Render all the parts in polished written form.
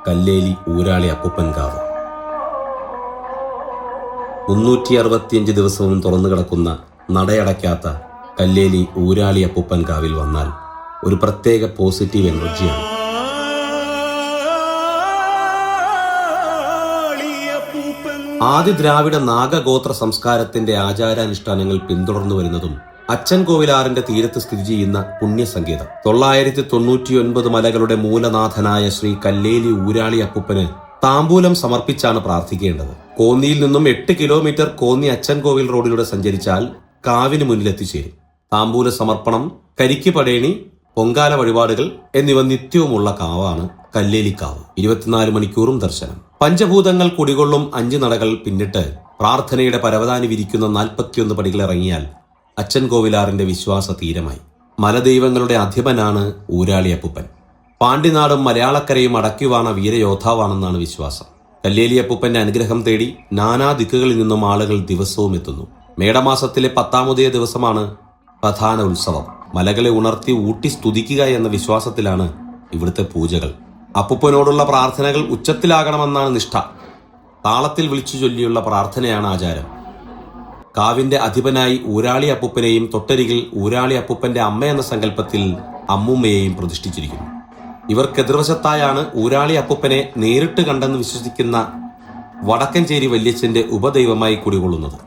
കല്ലേലി ഊരാളി അപ്പൂപ്പൻകാവ്. 365 ദിവസവും തുറന്നു കിടക്കുന്ന നടയടയ്ക്കാത്ത കല്ലേലി ഊരാളി അപ്പൂപ്പൻകാവിൽ വന്നാൽ ഒരു പ്രത്യേക പോസിറ്റീവ് എനർജിയാണ്. ആദ്യ ദ്രാവിഡ നാഗഗോത്ര സംസ്കാരത്തിന്റെ ആചാരാനുഷ്ഠാനങ്ങൾ പിന്തുടർന്നു വരുന്നതും അച്ചൻകോവിലാറിന്റെ തീരത്ത് സ്ഥിതി ചെയ്യുന്ന പുണ്യസങ്കേതം 999 മലകളുടെ മൂലനാഥനായ ശ്രീ കല്ലേലി ഊരാളി അപ്പൂപ്പന് താമ്പൂലം സമർപ്പിച്ചാണ് പ്രാർത്ഥിക്കേണ്ടത്. കോന്നിയിൽ നിന്നും 8 കിലോമീറ്റർ കോന്നി അച്ചൻകോവിൽ റോഡിലൂടെ സഞ്ചരിച്ചാൽ കാവിന് മുന്നിലെത്തിച്ചേരും. താമ്പൂല സമർപ്പണം, കരിക്ക് പടേണി, പൊങ്കാല വഴിപാടുകൾ എന്നിവ നിത്യവുമുള്ള കാവാണ് കല്ലേലിക്കാവ്. 24 മണിക്കൂറും ദർശനം. പഞ്ചഭൂതങ്ങൾ കുടികൊള്ളും 5 നടകൾ പിന്നിട്ട് പ്രാർത്ഥനയുടെ പരവതാനി വിരിക്കുന്ന 41 പടികൾ ഇറങ്ങിയാൽ അച്ചൻകോവിലാറിന്റെ വിശ്വാസ തീരമായി. മലദൈവങ്ങളുടെ അധിപനാണ് ഊരാളി അപ്പൂപ്പൻ. പാണ്ടിനാടും മലയാളക്കരയും അടക്കിവാണ വീരയോദ്ധാവാണെന്നാണ് വിശ്വാസം. കല്ലേലി അപ്പൂപ്പന്റെ അനുഗ്രഹം തേടി നാനാ ദിക്കുകളിൽ നിന്നും ആളുകൾ ദിവസവും എത്തുന്നു. മേടമാസത്തിലെ 10-ാമതേ ദിവസമാണ് പ്രധാന ഉത്സവം. മലകളെ ഉണർത്തി ഊട്ടി സ്തുതിക്കുക എന്ന വിശ്വാസത്തിലാണ് ഇവിടുത്തെ പൂജകൾ. അപ്പൂപ്പനോടുള്ള പ്രാർത്ഥനകൾ ഉച്ചത്തിലാകണമെന്നാണ് നിഷ്ഠ. താളത്തിൽ വിളിച്ചു ചൊല്ലിയുള്ള പ്രാർത്ഥനയാണ് ആചാരം. കാവിന്റെ അധിപനായി ഊരാളി അപ്പൂപ്പനെയും തൊട്ടരികിൽ ഊരാളി അപ്പൂപ്പന്റെ അമ്മ എന്ന സങ്കല്പത്തിൽ അമ്മൂമ്മയെയും പ്രതിഷ്ഠിച്ചിരിക്കുന്നു. ഇവർക്കെതിർവശത്തായാണ് ഊരാളി അപ്പൂപ്പനെ നേരിട്ട് കണ്ടെന്ന് വിശ്വസിക്കുന്ന വടക്കഞ്ചേരി വല്യച്ഛന്റെ ഉപദൈവമായി കുടികൊള്ളുന്നത്.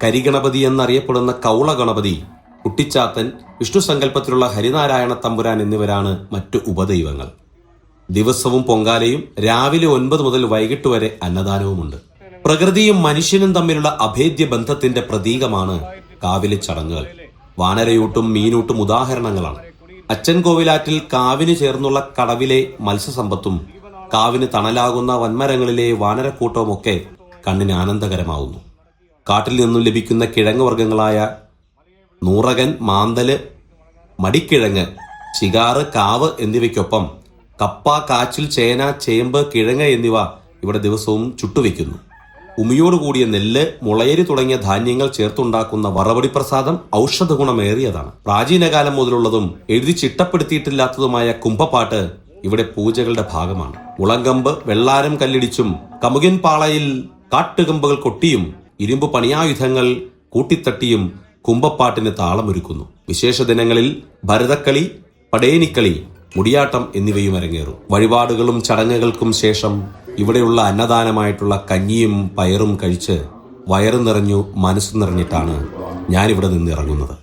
കരിഗണപതി എന്നറിയപ്പെടുന്ന കൗള ഗണപതി, കുട്ടിച്ചാത്തൻ, വിഷ്ണു സങ്കല്പത്തിലുള്ള ഹരിനാരായണ തമ്പുരാൻ എന്നിവരാണ് മറ്റു ഉപദൈവങ്ങൾ. ദിവസവും പൊങ്കാലയും രാവിലെ 9 മുതൽ വൈകിട്ട് വരെ അന്നദാനവുമുണ്ട്. പ്രകൃതിയും മനുഷ്യനും തമ്മിലുള്ള അഭേദ്യ ബന്ധത്തിന്റെ പ്രതീകമാണ് കാവിലെ ചടങ്ങുകൾ. വാനരയൂട്ടും മീനൂട്ടും ഉദാഹരണങ്ങളാണ്. അച്ചൻകോവിലാറ്റിൽ കാവിന് ചേർന്നുള്ള കടവിലെ മത്സ്യസമ്പത്തും കാവിന് തണലാകുന്ന വൻമരങ്ങളിലെ വാനരക്കൂട്ടവുമൊക്കെ കണ്ണിന് ആനന്ദകരമാവുന്നു. കാട്ടിൽ നിന്നും ലഭിക്കുന്ന കിഴങ്ങ് വർഗ്ഗങ്ങളായ നൂറകൻ, മാന്തല്, മടിക്കിഴങ്ങ്, ചികാറ്, കാവ് എന്നിവയ്ക്കൊപ്പം കപ്പ, കാച്ചിൽ, ചേന, ചേമ്പ്, കിഴങ്ങ് എന്നിവ ഇവിടെ ദിവസവും ചുട്ടുവെക്കുന്നു. ഉമിയോടുകൂടിയ നെല്ല്, മുളയരി തുടങ്ങിയ ധാന്യങ്ങൾ ചേർത്തുണ്ടാക്കുന്ന വറവടി പ്രസാദം ഔഷധ ഗുണമേറിയതാണ്. പ്രാചീനകാലം മുതലുള്ളതും എഴുതി ചിട്ടപ്പെടുത്തിയിട്ടില്ലാത്തതുമായ കുംഭപ്പാട്ട് ഇവിടെ പൂജകളുടെ ഭാഗമാണ്. മുളങ്കമ്പ്, വെള്ളാരം കല്ലിടിച്ചും കമുകിൻ പാളയിൽ കാട്ടുകമ്പുകൾ കൊട്ടിയും ഇരുമ്പ് പണിയായുധങ്ങൾ കൂട്ടിത്തട്ടിയും കുംഭപ്പാട്ടിന് താളമൊരുക്കുന്നു. വിശേഷ ദിനങ്ങളിൽ ഭരതക്കളി, പടേനിക്കളി, മുടിയാട്ടം എന്നിവയും അരങ്ങേറും. വഴിപാടുകളും ചടങ്ങുകൾക്കും ശേഷം ഇവിടെയുള്ള അന്നദാനമായിട്ടുള്ള കഞ്ഞിയും പയറും കഴിച്ച് വയറ് നിറഞ്ഞു മനസ്സ് നിറഞ്ഞിട്ടാണ് ഞാനിവിടെ നിന്ന് ഇറങ്ങുന്നത്.